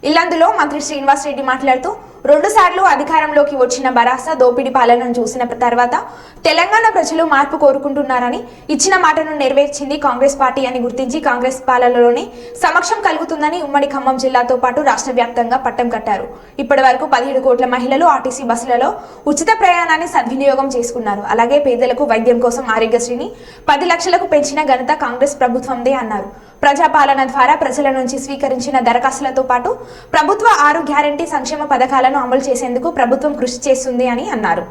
ఇల్లందులో మంత్రి శ్రీనివాస్ రెడ్డి మాట్లాడుతూ 2 సార్లు అధికారంలోకి వచ్చిన బరాస దోపిడీ పాలనను చూసిన తర్వాత తెలంగాణ ప్రజలు మార్పు కోరుకుంటున్నారని, ఇచ్చిన మాటను నెరవేర్చింది కాంగ్రెస్ పార్టీ అని గుర్తించి కాంగ్రెస్ పాలనలోనే సమక్షం కలుగుతుందని ఉమ్మడి ఖమ్మం జిల్లాతో పాటు రాష్ట్ర వ్యాప్తంగా పట్టం కట్టారు. ఇప్పటి వరకు 17 కోట్ల మహిళలు ఆర్టీసీ బస్సులలో ఉచిత ప్రయాణాన్ని సద్వినియోగం చేసుకున్నారు. అలాగే పేదలకు వైద్యం కోసం ఆరోగ్యశ్రీని 10 లక్షలకు పెంచిన ఘనత కాంగ్రెస్ ప్రభుత్వందే అన్నారు. ప్రజాపాలన ద్వారా ప్రజల నుంచి స్వీకరించిన దరఖాస్తులతో పాటు ప్రభుత్వ 6 గ్యారంటీ సంక్షేమ పథకాలను అమలు చేసేందుకు ప్రభుత్వం కృషి చేస్తుంది అని అన్నారు.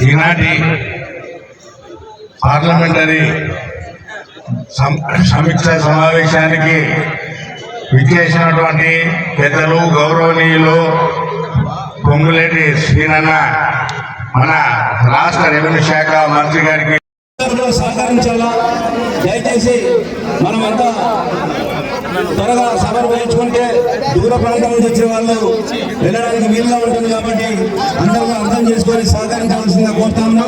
ఈనాటి పార్లమెంటరీ సమీక్ష సమావేశానికి విచ్చేసినటువంటి పెద్దలు, గౌరవనీయులు పొంగులేటి శ్రీనన్న, మన రాష్ట్ర రెవెన్యూ శాఖ మంత్రి గారికి సహకరించాలా. దయచేసి మనమంతా త్వరగా సభలు వేయించుకుంటే దూర ప్రాంతం నుంచి వచ్చే వాళ్ళు వెళ్ళడానికి వీలుగా ఉంటుంది కాబట్టి అందరూ అర్థం చేసుకొని సహకరించవలసిందిగా కోరుతాము.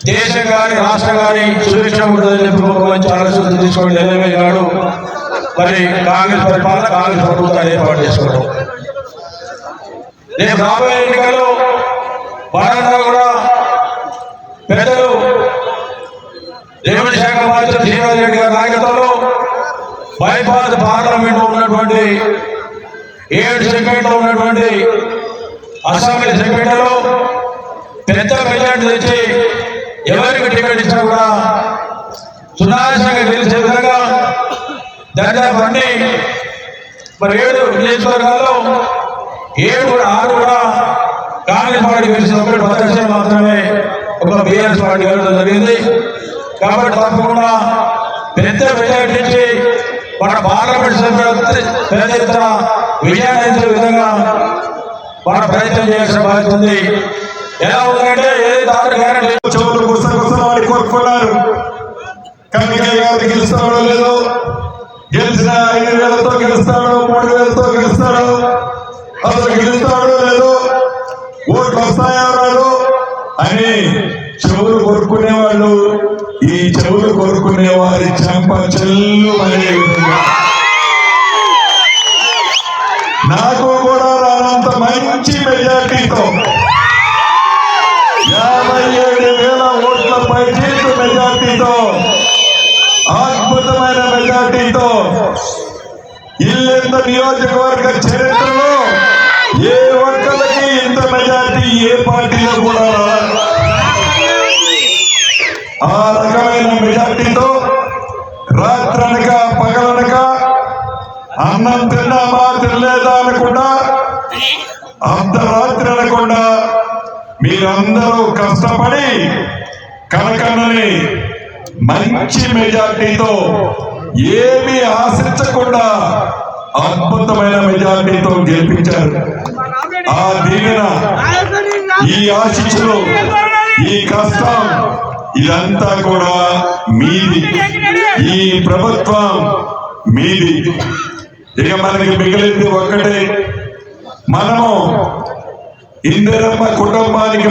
దేశం కానీ రాష్ట్రం కానీ సురక్ష ఉంటుందని ప్రభుత్వం చాలా శ్రద్ధ తీసుకోవడం నాడు మరి కాంగ్రెస్ పరిపాలన, కాంగ్రెస్ ప్రభుత్వాన్ని ఏర్పాటు చేసుకోవడం. రేపు రాబోయే ఎన్నికల్లో భారతంలో కూడా పెద్దలు రెవెన్యూ శాఖ మంత్రి శ్రీనివాస్ రెడ్డి గారి నాయకత్వంలో బైపాస్ పార్లమెంట్ ఉన్నటువంటి 7 సెగ్మెంట్లో ఉన్నటువంటి అసెంబ్లీ సెగ్మెంట్లో పెద్ద మెజార్టీ తెచ్చి ఎవరికి టికెట్ ఇచ్చినా కూడా సునాయాసంగా గెలిచే విధంగా దాదాపు అన్ని మరి 7 నియోజకవర్గాల్లో 6 కూడా కాంగ్రెస్ పార్టీ గెలిచిన 10% మాత్రమే ఒక బీఆర్ఎస్ పార్టీ గెలవడం జరిగింది. కాబట్టి తప్పకుండా పెద్ద మెజార్టీ ఇచ్చి మన పార్లమెంట్ సభ్యులు పెద్ద ఎత్తున విజయాన్ని విధంగా మన ప్రయత్నం చేయాల్సిన బాధ్యత ఉంది. ఎలా ఉందంటే చెవులు గుసగుసలాడి కోరుకున్నారు. కమికయ్య గారు గెలుస్తాడో లేదో, గెలిచిన 5,000తో గెలుస్తాడో 3,000తో గెలుస్తాడో, అసలు గెలుస్తాడో లేదో, ఓట్లు వస్తాయో రాదు అని చెవులు కోరుకునే వాళ్ళు ఈ చెవులు కోరుకునే వారి చెంప చెల్లు అనే విధంగా నాకు కూడా రానంత మంచి మెజార్టీతో 57,000 ఓట్ల పైచీలకు మెజార్టీతో, అద్భుతమైన మెజార్టీతో ఇల్లెంత నియోజకవర్గ చరిత్రలో ఏ ఒక్కరికి ఇంత మెజార్టీ ఏ పార్టీలో కూడా ఆ రకమైన మెజార్టీతో రాత్రనక పగలనక అన్నం తిన్నామా తినలేదా అనకుండా, అర్ధరాత్రి అనకుండా మీరందరూ కష్టపడి కనకన్నని మంచి మెజార్టీతో ఏమీ ఆశించకుండా అద్భుతమైన మెజార్టీతో గెలిపించారు. ఆ దీవెన, ఈ ఆశీస్సులు, ఈ కష్టం ఇదంతా కూడా మీది, ఈ ప్రభుత్వం మీది. ఇక మనకి మిగిలింది ఒక్కటే, మనము ఇందిరమ్మ కుటుంబానికి